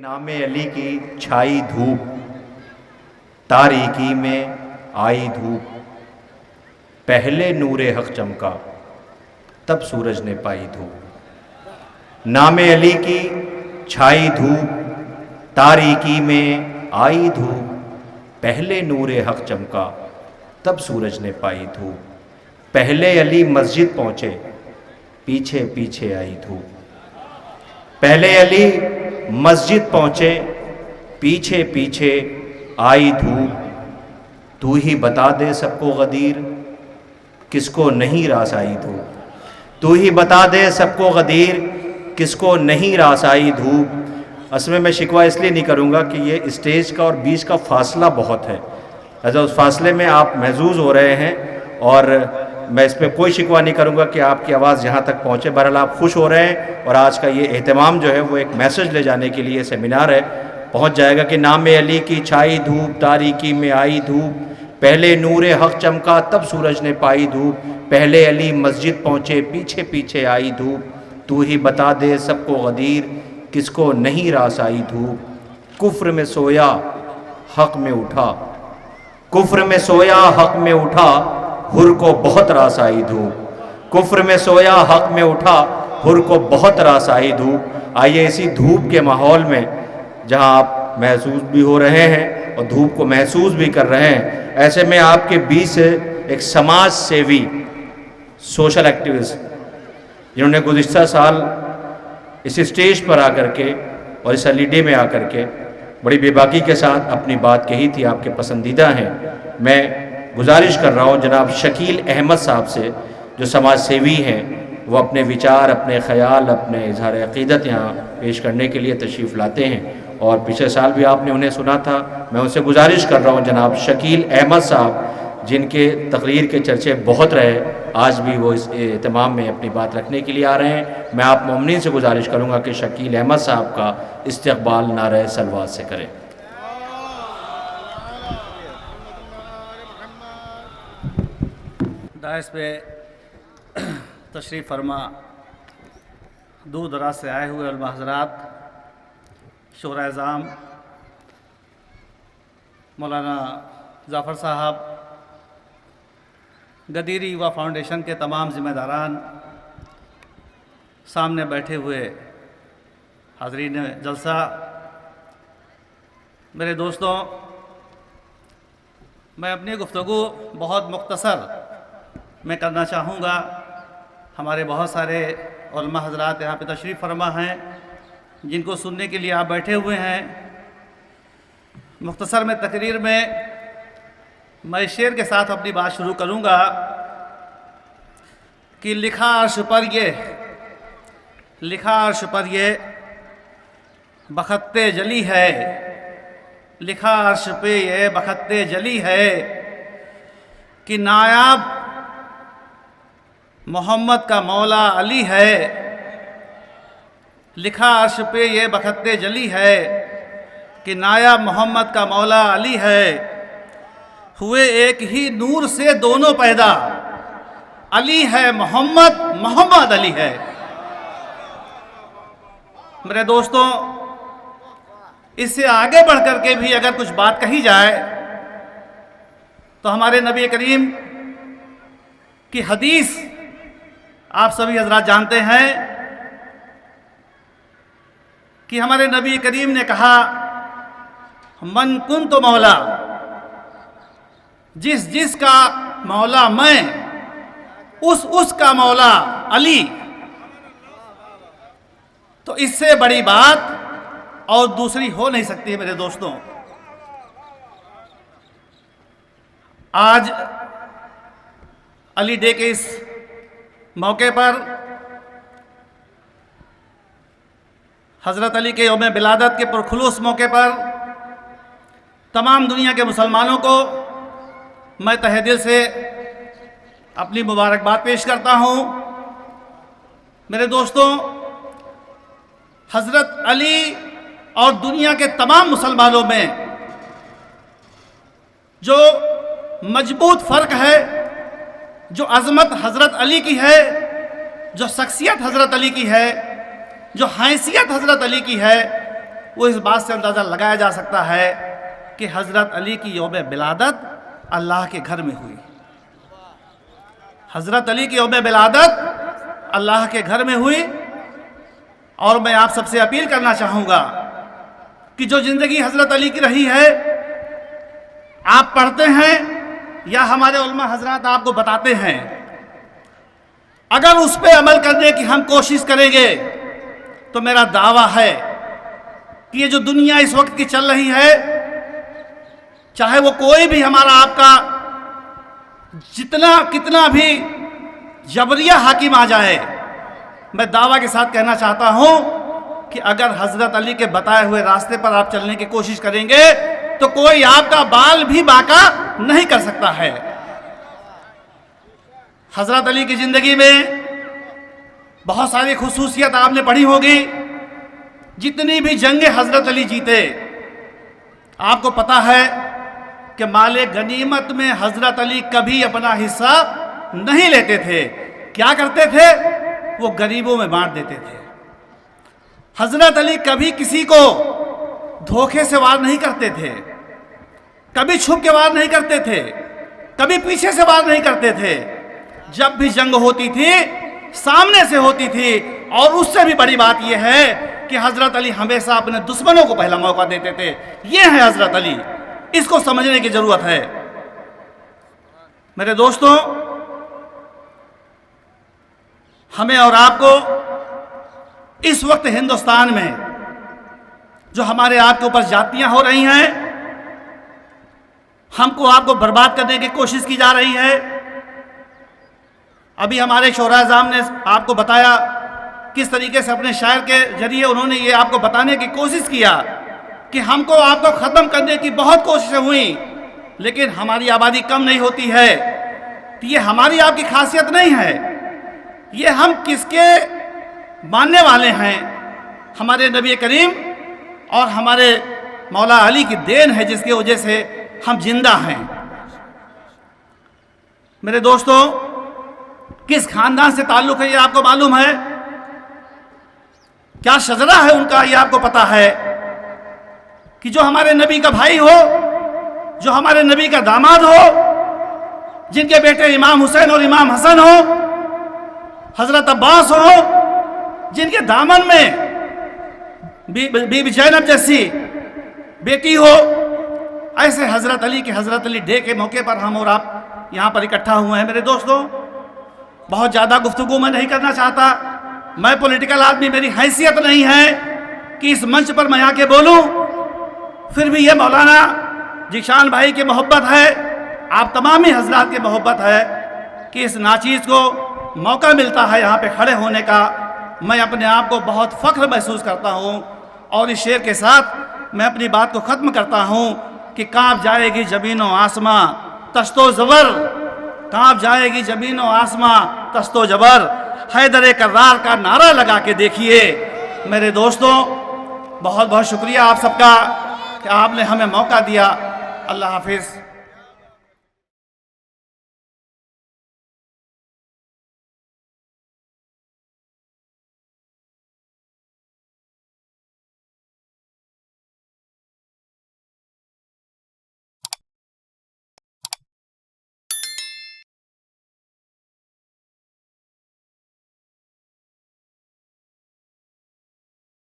नामे अली की छाई धूप, तारीकी में आई धूप, पहले नूरे हक चमका तब सूरज ने पाई धूप। नामे अली की छाई धूप, तारीकी में आई धूप, पहले नूरे हक चमका तब सूरज ने पाई धूप। पहले अली मस्जिद पहुँचे, पीछे पीछे आई धूप। पहले अली मस्जिद पहुँचे, पीछे पीछे आई धूप। तू ही बता दे सबको गदीर, किसको नहीं रास आई धूप। तू ही बता दे सबको गदीर, किसको नहीं रास आई धूप। असल में मैं शिकवा इसलिए नहीं करूँगा कि ये स्टेज का और बीच का फासला बहुत है, ऐसा उस फासले में आप महजूज हो रहे हैं और मैं इस पर कोई शिकवा नहीं करूँगा कि आपकी आवाज़ यहाँ तक पहुँचे। बहरहाल आप खुश हो रहे हैं और आज का ये एहतमाम जो है वो एक मैसेज ले जाने के लिए सेमिनार है, पहुँच जाएगा कि नामे अली की छाई धूप, तारीकी में आई धूप, पहले नूरे हक चमका तब सूरज ने पाई धूप। पहले अली मस्जिद पहुँचे, पीछे पीछे आई धूप। तू ही बता दे सबको गदीर, किसको नहीं रास आई धूप। कुफ्र में सोया हक में उठा, कुफ्र में सोया हक में उठा, हुर को बहुत रास आई धूप। कुफ्र में सोया हक में उठा, हुर को बहुत रास आई धूप। आइए इसी धूप के माहौल में जहां आप महसूस भी हो रहे हैं और धूप को महसूस भी कर रहे हैं, ऐसे में आपके बीच से एक समाज सेवी सोशल एक्टिविस्ट जिन्होंने गुज़िश्ता साल इस स्टेज पर आकर के और इस एलईडी में आकर के बड़ी बेबाकी के साथ अपनी बात कही थी, आपके पसंदीदा हैं। मैं गुजारिश कर रहा हूँ जनाब शकील अहमद साहब से, जो समाज सेवी हैं, वो अपने विचार, अपने ख़याल, अपने इजहार अक़ीदत यहाँ पेश करने के लिए तशरीफ़ लाते हैं। और पिछले साल भी आपने उन्हें सुना था। मैं उनसे गुजारिश कर रहा हूँ जनाब शकील अहमद साहब, जिनके तकरीर के चर्चे बहुत रहे, आज भी वो इस एहतमाम में अपनी बात रखने के लिए आ रहे हैं। मैं आप मोमिनीन से गुजारिश करूँगा कि शकील अहमद साहब का इस्तक़बाल नारे सलवात से करें। दाइस पे तशरीफ़ फरमा दूर दराज से आए हुए उलमा हज़रात, शोरा एज़ाम मौलाना जाफ़र साहब, गदीरी युवा फाउंडेशन के तमाम ज़िम्मेदारान, सामने बैठे हुए हाज़रीन जलसा, मेरे दोस्तों, मैं अपनी गुफ्तगू बहुत मुख्तसर मैं करना चाहूँगा। हमारे बहुत सारे उलमा हज़रात यहाँ पे तशरीफ़ फरमा हैं, जिनको सुनने के लिए आप बैठे हुए हैं। मुख्तसर में तकरीर में मैं शेर के साथ अपनी बात शुरू करूँगा कि लिखा अर्श पर ये बखत्ते जली है, लिखा अर्श पे ये बखत्ते जली है कि नायाब मोहम्मद का मौला अली है। लिखा अर्श पे ये बखत्ते जली है कि नायाब मोहम्मद का मौला अली है। हुए एक ही नूर से दोनों पैदा, अली है मोहम्मद, मोहम्मद अली है। मेरे दोस्तों, इससे आगे बढ़ कर के भी अगर कुछ बात कही जाए तो हमारे नबी करीम की हदीस आप सभी हजरात जानते हैं कि हमारे नबी करीम ने कहा, मन कुन तो मौला, जिस का मौला मैं, उसका मौला अली। तो इससे बड़ी बात और दूसरी हो नहीं सकती है। मेरे दोस्तों, आज अली डे के इस मौके पर हज़रत अली के यौम विलादत के पुरखुलूस मौके पर तमाम दुनिया के मुसलमानों को मैं तहे दिल से अपनी मुबारकबाद पेश करता हूँ। मेरे दोस्तों, हज़रत अली और दुनिया के तमाम मुसलमानों में जो मजबूत फ़र्क है, जो अज़मत हज़रत अली की है, जो शख्सियत हज़रत अली की है, जो हैसियत हज़रत अली की है, वो इस बात से अंदाज़ा लगाया जा सकता है कि हज़रत अली की यौम विलादत अल्लाह के घर में हुई। हज़रत अली की यौम विलादत अल्लाह के घर में हुई। और मैं आप सबसे अपील करना चाहूँगा कि जो ज़िंदगी हज़रत अली की रही है, आप पढ़ते हैं या हमारे उलमा हजरात आपको बताते हैं, अगर उस पर अमल करने की हम कोशिश करेंगे तो मेरा दावा है कि ये जो दुनिया इस वक्त की चल रही है, चाहे वो कोई भी हमारा आपका जितना कितना भी जबरिया हाकिम आ जाए, मैं दावा के साथ कहना चाहता हूं कि अगर हजरत अली के बताए हुए रास्ते पर आप चलने की कोशिश करेंगे तो कोई आपका बाल भी बांका नहीं कर सकता है। हजरत अली की जिंदगी में बहुत सारी खुसूसियत आपने पढ़ी होगी। जितनी भी जंगें हजरत अली जीते, आपको पता है कि माले गनीमत में हजरत अली कभी अपना हिस्सा नहीं लेते थे। क्या करते थे? वो गरीबों में बांट देते थे। हजरत अली कभी किसी को धोखे से वार नहीं करते थे, कभी छुप के वार नहीं करते थे, कभी पीछे से वार नहीं करते थे। जब भी जंग होती थी सामने से होती थी। और उससे भी बड़ी बात यह है कि हजरत अली हमेशा अपने दुश्मनों को पहला मौका देते थे। ये है हजरत अली, इसको समझने की जरूरत है। मेरे दोस्तों, हमें और आपको इस वक्त हिंदुस्तान में जो हमारे आपके ऊपर जातियां हो रही हैं, हमको आपको बर्बाद करने की कोशिश की जा रही है। अभी हमारे शोराज़ाम ने आपको बताया किस तरीके से अपने शायर के जरिए उन्होंने ये आपको बताने की कोशिश किया कि हमको आपको ख़त्म करने की बहुत कोशिशें हुई, लेकिन हमारी आबादी कम नहीं होती है। तो ये हमारी आपकी खासियत नहीं है, ये हम किसके मानने वाले हैं? हमारे नबी करीम और हमारे मौला अली की देन है, जिसकी वजह से हम जिंदा हैं। मेरे दोस्तों, किस खानदान से ताल्लुक़ है ये आपको मालूम है? क्या शजरा है उनका ये आपको पता है? कि जो हमारे नबी का भाई हो, जो हमारे नबी का दामाद हो, जिनके बेटे इमाम हुसैन और इमाम हसन हो, हजरत अब्बास हो, जिनके दामन में बीबी जैनब जैसी बेटी हो, ऐसे हजरत अली के हजरत अली डे के मौके पर हम और आप यहाँ पर इकट्ठा हुए हैं। मेरे दोस्तों, बहुत ज़्यादा गुफ्तगू मैं नहीं करना चाहता। मैं पॉलिटिकल आदमी, मेरी हैसियत नहीं है कि इस मंच पर मैं आके बोलूं। फिर भी ये मौलाना जीशान भाई की मोहब्बत है, आप तमामी हजरात की मोहब्बत है कि इस नाचीज़ को मौका मिलता है यहाँ पे खड़े होने का। मैं अपने आप को बहुत फ़ख्र महसूस करता हूँ। और इस शेर के साथ मैं अपनी बात को ख़त्म करता हूँ कि काँप जाएगी ज़मीनो आसमां तश्तो ज़बर, काँप जाएगी ज़मीनो आसमां तश्तो ज़बर, हैदर कर्रार का नारा लगा के देखिए। मेरे दोस्तों, बहुत बहुत शुक्रिया आप सबका कि आपने हमें मौका दिया। अल्लाह हाफिज़।